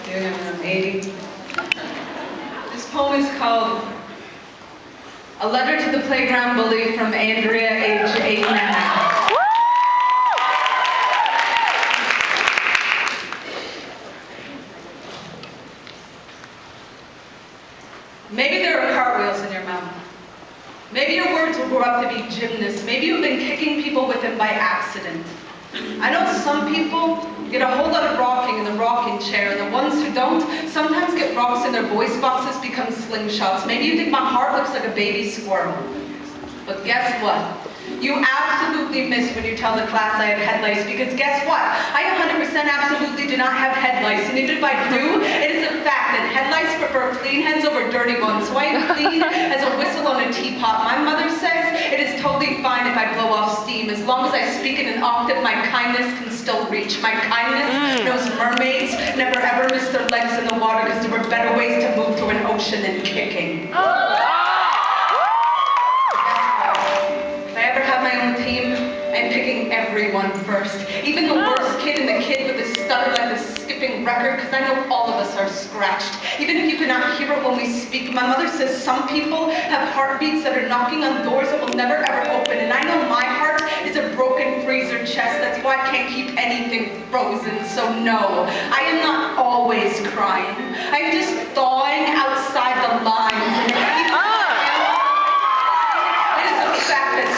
doing it when I'm 80. This poem is called A Letter to the Playground Bully from Andrea, age 8.5. Maybe there are cartwheels in your mouth. Maybe your words will grow up to be gymnasts. Maybe you've been kicking people with them by accident. I know some people get a whole lot of rocking in the rocking chair, and the ones who don't sometimes get rocks in their voice boxes become slingshots. Maybe you think my heart looks like a baby squirrel. But guess what? You absolutely miss when you tell the class I have head lice, because guess what? I 100% absolutely do not have head lice, and even if I do, it is a fact that head lice prefer clean heads over dirty ones, so I am clean as a whistle on a teapot. My mother says it is totally fine if I blow off steam, as long as I speak in an octave, my kindness can still reach. My kindness knows mermaids never ever miss their legs in the water, because there were better ways to move through an ocean than kicking. I'm picking everyone first. Even the worst kid and the kid with the stutter like the skipping record, because I know all of us are scratched. Even if you cannot hear it when we speak. My mother says some people have heartbeats that are knocking on doors that will never ever open, and I know my heart is a broken freezer chest. That's why I can't keep anything frozen. So no, I am not always crying. I'm just thawing outside the lines.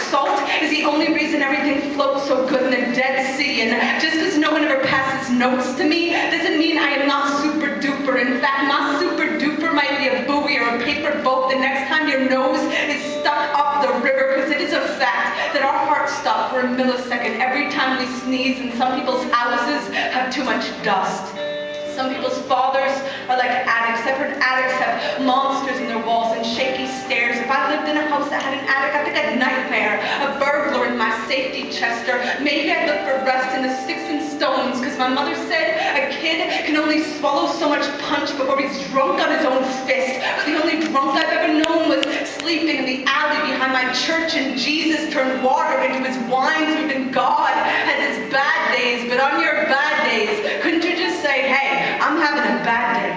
Salt is the only reason everything floats so good in the Dead Sea, and just because no one ever passes notes to me doesn't mean I am not super duper. In fact, my super duper might be a buoy or a paper boat the next time your nose is stuck up the river, because it is a fact that our hearts stop for a millisecond every time we sneeze, and some people's houses have too much dust. Some people's fathers are like addicts. I've heard addicts have monsters in their walls and shaky stairs. If I lived in a house that had an attic, I think I'd nightmare. A burglar in my safety chest, or maybe I'd look for rest in the sticks and stones, because my mother said a kid can only swallow so much punch before he's drunk on his own fist. The only drunk I've ever known was sleeping in the alley behind my church, and Jesus turned water into his wine. So even God has his bad days, but on your bad days, couldn't you just say, hey, I'm having a bad day,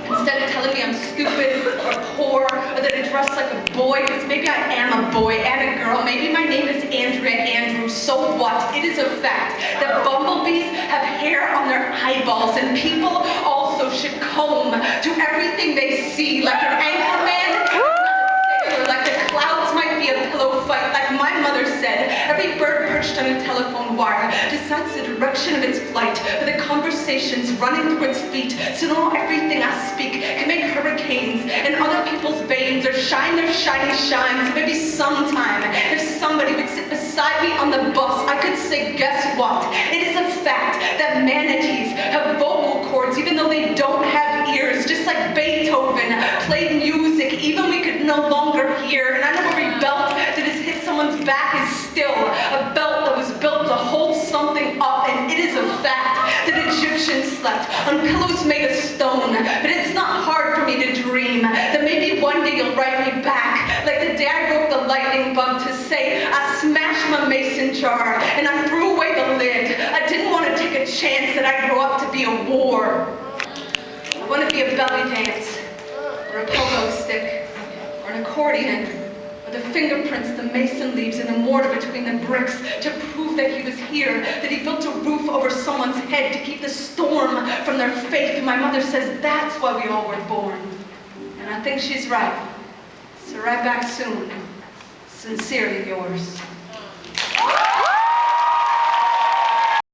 instead of telling me I'm stupid or poor or that I dress like a boy, because maybe I am a boy and a girl. Maybe my name is Andrea Andrew. So what? It is a fact that bumblebees have hair on their eyeballs, and people also should comb to everything they see, like an anchor man, like the clouds might be a pillow fight. Like my mother said, every bird perched on a telephone wire decides the direction of its flight, but the conversations running through its feet, so not everything I speak can make hurricanes in other people's veins or shine their shiny shines. Maybe sometime, if somebody would sit beside me on the bus, I could say, guess what? It is a fact that manatees have vocal cords even though they don't have ears, just like Beethoven played music even we could no longer hear. And I know every belt that has hit someone's back is still a belt that was built to hold something up, and it is a fact that Egyptians slept on pillows made of stone. But it's not hard for me to dream that maybe one day you'll write me back like the dad wrote the lightning bug to say, I smashed my mason jar and I threw away the lid. I didn't want to take a chance that I'd grow up to be a war. I want to be a belly dance, or a pogo stick, or an accordion, or the fingerprints the mason leaves in the mortar between the bricks to prove that he was here, that he built a roof over someone's head to keep the storm from their faith. And my mother says that's why we all were born. And I think she's right. So right back soon. Sincerely yours.